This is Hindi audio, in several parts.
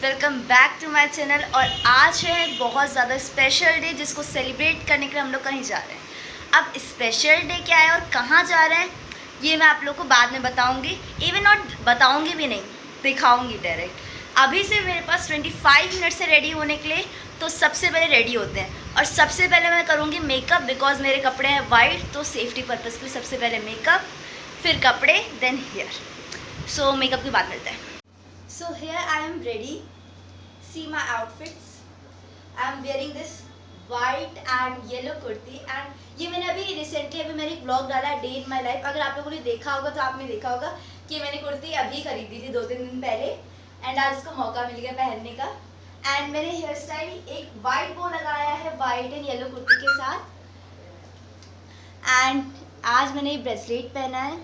Welcome back to my channel. और आज है बहुत ज़्यादा स्पेशल डे जिसको सेलिब्रेट करने के लिए हम लोग कहीं जा रहे हैं। अब स्पेशल डे क्या है और कहाँ जा रहे हैं ये मैं आप लोग को बाद में बताऊंगी। इवन नॉट बताऊंगी भी नहीं, दिखाऊंगी डायरेक्ट। अभी से मेरे पास 25 मिनट से रेडी होने के लिए, तो सबसे पहले रेडी होते हैं। और सबसे पहले मैं करूँगी मेकअप, बिकॉज मेरे कपड़े हैं वाइट, तो सेफ्टी पर्पज़ के लिए सबसे पहले मेकअप, फिर कपड़े, देन हेयर। सो मेकअप की बात करते हैं। So here I am ready. See my outfits. I am wearing this white and yellow kurti and ये मैंने अभी रिसेंटली मैंने एक ब्लॉग डाला है, डे इन माई लाइफ। अगर आप लोगों ने देखा होगा तो आपने देखा होगा कि मैंने कुर्ती अभी खरीदी थी 2-3 दिन पहले, एंड आज उसको मौका मिल गया पहनने का। एंड मैंने हेयर स्टाइल एक वाइट बो लगाया है वाइट एंड येलो कुर्ती के साथ। एंड आज मैंने ये ब्रेसलेट पहना है,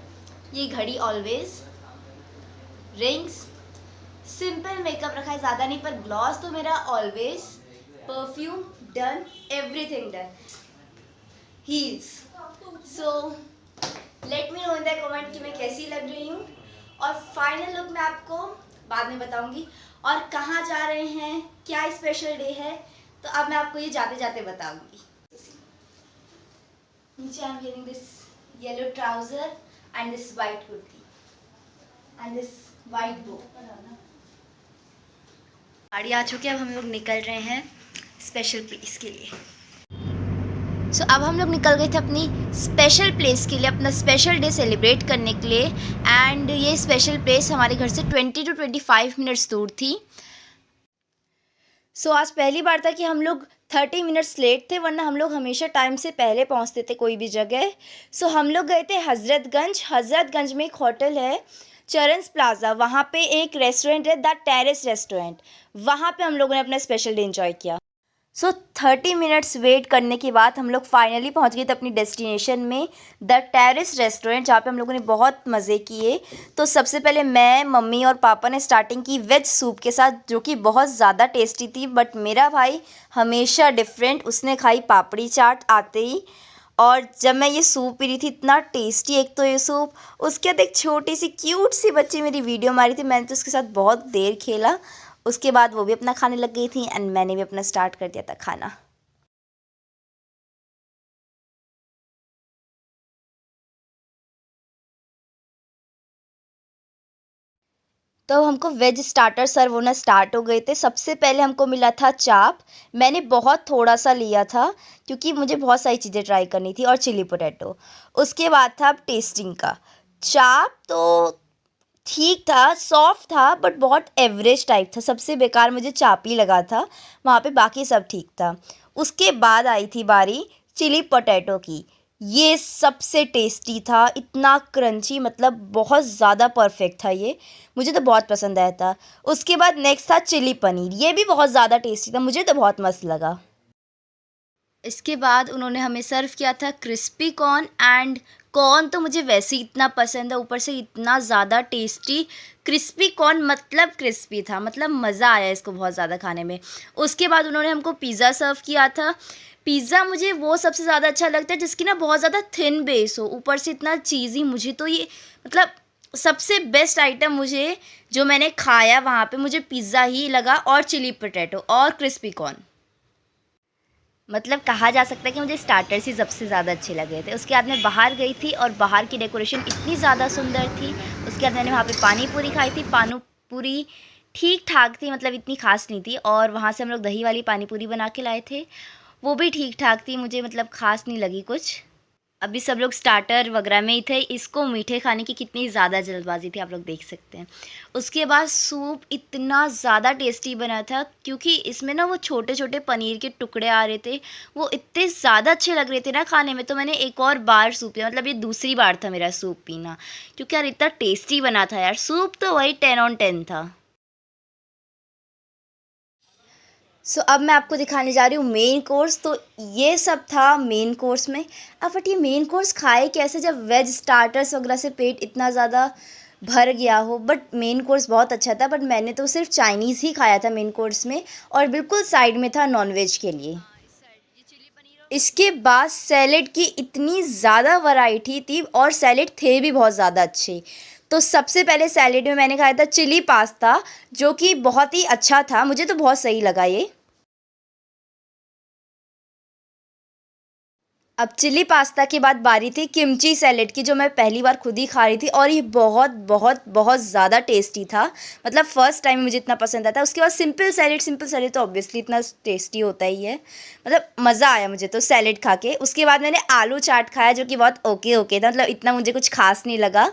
ये घड़ी ऑलवेज, रिंग्स, सिंपल मेकअप रखा है, ज़्यादा नहीं, पर ग्लॉस तो मेरा always, perfume done, everything done, heels. So let me know in the comment कि मैं कैसी लग रही हूँ। और फाइनल लुक मैं आपको बाद में बताऊंगी। और कहाँ जा रहे हैं, क्या स्पेशल डे है, तो अब मैं आपको ये जाते जाते बताऊंगी। नीचे I am wearing this yellow trouser and this white kurti and this white बो। गाड़ी आ चुकी है, अब हम लोग निकल रहे हैं स्पेशल प्लेस के लिए। सो अब हम लोग निकल गए थे अपनी स्पेशल प्लेस के लिए, अपना स्पेशल डे सेलिब्रेट करने के लिए। एंड ये स्पेशल प्लेस हमारे घर से 20 to 25 मिनट्स दूर थी। सो आज पहली बार था कि हम लोग 30 मिनट्स लेट थे, वरना हम लोग हमेशा टाइम से पहले पहुंचते थे कोई भी जगह। सो हम लोग गए थे हज़रतगंज में एक होटल है चरणस प्लाजा, वहाँ पे एक रेस्टोरेंट है द टेरेस रेस्टोरेंट, वहाँ पे हम लोगों ने अपना स्पेशल डे एंजॉय किया। सो 30 मिनट्स वेट करने के बाद हम लोग फाइनली पहुँच गए थे अपनी डेस्टिनेशन में, द टेरेस रेस्टोरेंट, जहाँ पे हम लोगों ने बहुत मज़े किए। तो सबसे पहले मैं, मम्मी और पापा ने स्टार्टिंग की वेज सूप के साथ, जो कि बहुत ज़्यादा टेस्टी थी। बट मेरा भाई हमेशा डिफरेंट, उसने खाई पापड़ी चाट आते ही। और जब मैं ये सूप पी रही थी, इतना टेस्टी एक तो ये सूप, उसके बाद एक छोटी सी क्यूट सी बच्ची मेरी वीडियो मारी थी, मैंने तो उसके साथ बहुत देर खेला। उसके बाद वो भी अपना खाने लग गई थी एंड मैंने भी अपना स्टार्ट कर दिया था खाना। तो हमको वेज स्टार्टर सर्व होना स्टार्ट हो गए थे। सबसे पहले हमको मिला था चाप, मैंने बहुत थोड़ा सा लिया था क्योंकि मुझे बहुत सारी चीज़ें ट्राई करनी थी, और चिली पोटैटो। उसके बाद था टेस्टिंग का। चाप तो ठीक था, सॉफ्ट था, बट बहुत एवरेज टाइप था। सबसे बेकार मुझे चाप ही लगा था, वहाँ पे बाकी सब ठीक था। उसके बाद आई थी बारी चिली पोटैटो की, ये सबसे टेस्टी था, इतना क्रंची, मतलब बहुत ज़्यादा परफेक्ट था ये, मुझे तो बहुत पसंद आया था। उसके बाद नेक्स्ट था चिली पनीर, ये भी बहुत ज़्यादा टेस्टी था, मुझे तो बहुत मस्त लगा। इसके बाद उन्होंने हमें सर्व किया था क्रिस्पी कॉर्न, एंड कॉर्न तो मुझे वैसे ही इतना पसंद है, ऊपर से इतना ज़्यादा टेस्टी क्रिस्पी कॉर्न, मतलब क्रिस्पी था, मतलब मज़ा आया इसको बहुत ज़्यादा खाने में। उसके बाद उन्होंने हमको पिज़्ज़ा सर्व किया था। पिज़्ज़ा मुझे वो सबसे ज़्यादा अच्छा लगता है जिसकी ना बहुत ज़्यादा थिन बेस हो, ऊपर से इतना चीज़ी, मुझे तो ये मतलब सबसे बेस्ट आइटम मुझे जो मैंने खाया वहाँ पे, मुझे पिज़्ज़ा ही लगा, और चिली पोटैटो और क्रिस्पी कॉर्न। मतलब कहा जा सकता है कि मुझे स्टार्टर्स ही सबसे ज़्यादा अच्छे लगे थे। उसके बाद मैं बाहर गई थी और बाहर की डेकोरेशन इतनी ज़्यादा सुंदर थी। उसके बाद मैंने वहाँ पे पानी पूरी खाई थी। पानी पूरी ठीक ठाक थी, मतलब इतनी खास नहीं थी। और वहाँ से हम लोग दही वाली पानी पूरी बना के लाए थे, वो भी ठीक ठाक थी, मुझे मतलब खास नहीं लगी कुछ। अभी सब लोग स्टार्टर वगैरह में ही थे, इसको मीठे खाने की कितनी ज़्यादा जल्दबाजी थी आप लोग देख सकते हैं। उसके बाद सूप इतना ज़्यादा टेस्टी बना था, क्योंकि इसमें ना वो छोटे छोटे पनीर के टुकड़े आ रहे थे, वो इतने ज़्यादा अच्छे लग रहे थे ना खाने में। तो मैंने एक और बार सूप पिया, मतलब ये दूसरी बार था मेरा सूप पीना, क्योंकि यार इतना टेस्टी बना था यार। सूप तो वही 10 on 10 था। सो अब मैं आपको दिखाने जा रही हूँ मेन कोर्स। तो ये सब था मेन कोर्स में। अब बट ये मेन कोर्स खाए कैसे जब वेज स्टार्टर्स वगैरह से पेट इतना ज़्यादा भर गया हो। बट मेन कोर्स बहुत अच्छा था, बट मैंने तो सिर्फ चाइनीज़ ही खाया था मेन कोर्स में, और बिल्कुल साइड में था नॉनवेज के लिए। इसके बाद सैलेड की इतनी ज़्यादा वैरायटी थी, और सैलेड थे भी बहुत ज़्यादा अच्छे। तो सबसे पहले सैलेड में मैंने खाया था चिली पास्ता, जो कि बहुत ही अच्छा था, मुझे तो बहुत सही लगा ये। अब चिली पास्ता के बाद बारी थी किमची सैलेड की, जो मैं पहली बार खुद ही खा रही थी और ये बहुत बहुत बहुत ज़्यादा टेस्टी था। मतलब फ़र्स्ट टाइम मुझे इतना पसंद आया था। उसके बाद सिंपल सैलेड तो ऑब्वियसली इतना टेस्टी होता ही है। मतलब मज़ा आया मुझे तो सैलेड खा के। उसके बाद मैंने आलू चाट खाया, जो कि बहुत ओके ओके था, मतलब इतना मुझे कुछ खास नहीं लगा।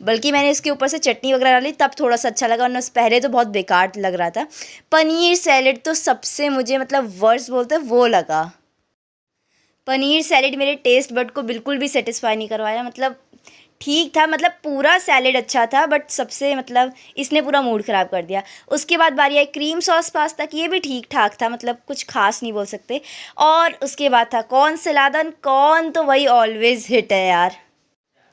बल्कि मैंने इसके ऊपर से चटनी वगैरह डाली तब थोड़ा सा अच्छा लगा, वरना पहले तो बहुत बेकार लग रहा था। पनीर सैलेड तो सबसे मुझे मतलब वर्स्ट बोलते हैं वो लगा। पनीर सैलेड मेरे टेस्ट बड को बिल्कुल भी सेटिस्फाई नहीं करवाया। मतलब ठीक था, मतलब पूरा सैलेड अच्छा था, बट सबसे मतलब इसने पूरा मूड ख़राब कर दिया। उसके बाद बारी आई क्रीम सॉस पास्ता की, ये भी ठीक ठाक था, मतलब कुछ खास नहीं बोल सकते। और उसके बाद था कॉर्न सलादन, कॉर्न तो वही ऑलवेज हिट है यार।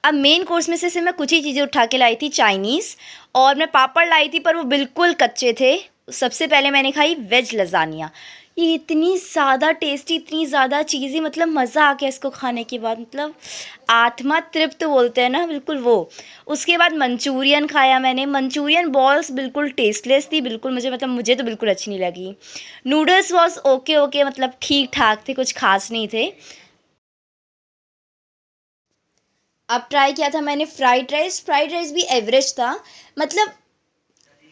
अब मेन कोर्स में से मैं कुछ ही चीज़ें उठा के लाई थी चाइनीज़, और मैं पापड़ लाई थी पर वो बिल्कुल कच्चे थे। सबसे पहले मैंने खाई वेज लज़ानिया। ये इतनी ज़्यादा टेस्टी, इतनी ज़्यादा चीज़ी, मतलब मज़ा आ गया इसको खाने के बाद, मतलब आत्मा तृप्त बोलते हैं ना, बिल्कुल वो। उसके बाद मंचूरियन खाया मैंने। मंचूरियन बॉल्स बिल्कुल टेस्टलेस थी, बिल्कुल मुझे तो बिल्कुल अच्छी नहीं लगी। नूडल्स वॉज ओके ओके, मतलब ठीक ठाक थे, कुछ खास नहीं थे। अब ट्राई किया था मैंने फ्राइड राइस भी एवरेज था। मतलब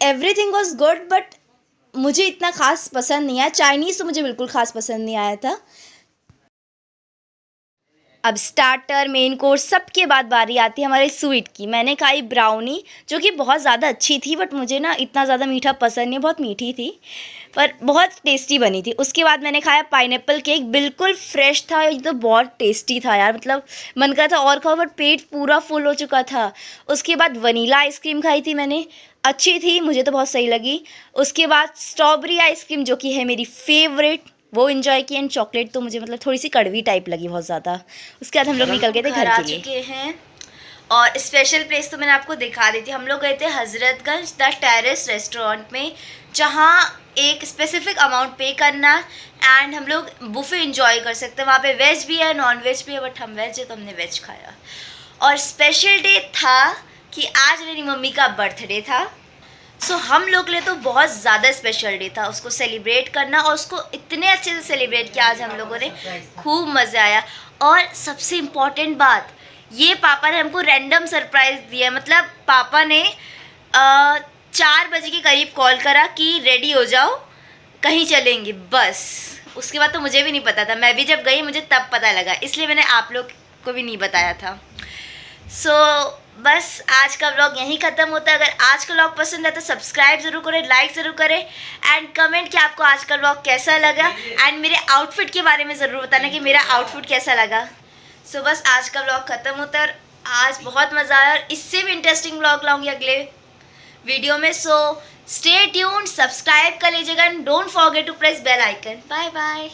एवरीथिंग वाज गुड, बट मुझे इतना ख़ास पसंद नहीं आया। चाइनीज़ तो मुझे बिल्कुल ख़ास पसंद नहीं आया था। अब स्टार्टर, मेन कोर्स सबके बाद बारी आती है हमारे स्वीट की। मैंने खाई ब्राउनी, जो कि बहुत ज़्यादा अच्छी थी, बट मुझे ना इतना ज़्यादा मीठा पसंद नहीं, बहुत मीठी थी, पर बहुत टेस्टी बनी थी। उसके बाद मैंने खाया पाइनएप्पल केक, बिल्कुल फ्रेश था, ये तो बहुत टेस्टी था यार। मतलब मन कर था और खाओ, बट पेट पूरा फुल हो चुका था। उसके बाद वनीला आइसक्रीम खाई थी मैंने, अच्छी थी, मुझे तो बहुत सही लगी। उसके बाद स्ट्रॉबेरी आइसक्रीम, जो कि है मेरी फेवरेट, वो इन्जॉय की। एंड चॉकलेट तो मुझे मतलब थोड़ी सी कड़वी टाइप लगी बहुत ज़्यादा। उसके बाद हम लोग निकल गए थे घर के लिए। चुके हैं और स्पेशल प्लेस तो मैंने आपको दिखा दी थी। हम लोग गए थे हज़रतगंज द टेरेस रेस्टोरेंट में, जहाँ एक स्पेसिफिक अमाउंट पे करना एंड हम लोग बुफे इंजॉय कर सकते हैं। वहाँ पे वेज भी है, नॉन वेज भी है, बट हम वेज है तो हमने वेज खाया। और स्पेशल डे था कि आज मेरी मम्मी का बर्थडे था। हम लोग के लिए तो बहुत ज़्यादा स्पेशल डे था उसको सेलिब्रेट करना, और उसको इतने अच्छे से सेलिब्रेट किया आज हम लोगों ने, खूब मज़ा आया। और सबसे इम्पॉर्टेंट बात, ये पापा ने हमको रैंडम सरप्राइज़ दिया। मतलब पापा ने 4 बजे के करीब कॉल करा कि रेडी हो जाओ, कहीं चलेंगे, बस। उसके बाद तो मुझे भी नहीं पता था, मैं भी जब गई मुझे तब पता लगा, इसलिए मैंने आप लोग को भी नहीं बताया था। बस आज का व्लॉग यहीं ख़त्म होता है। अगर आज का व्लॉग पसंद है तो सब्सक्राइब ज़रूर करें, लाइक ज़रूर करें, एंड कमेंट कि आपको आज का व्लॉग कैसा लगा, एंड मेरे आउटफिट के बारे में ज़रूर बताना कि मेरा आउटफिट कैसा लगा। बस आज का व्लॉग ख़त्म होता है, और आज बहुत मज़ा आया, और इससे भी इंटरेस्टिंग व्लॉग लाऊंगी अगले वीडियो में। स्टे ट्यून्ड, सब्सक्राइब कर लीजिएगा, and don't forget to press bell icon. Bye bye.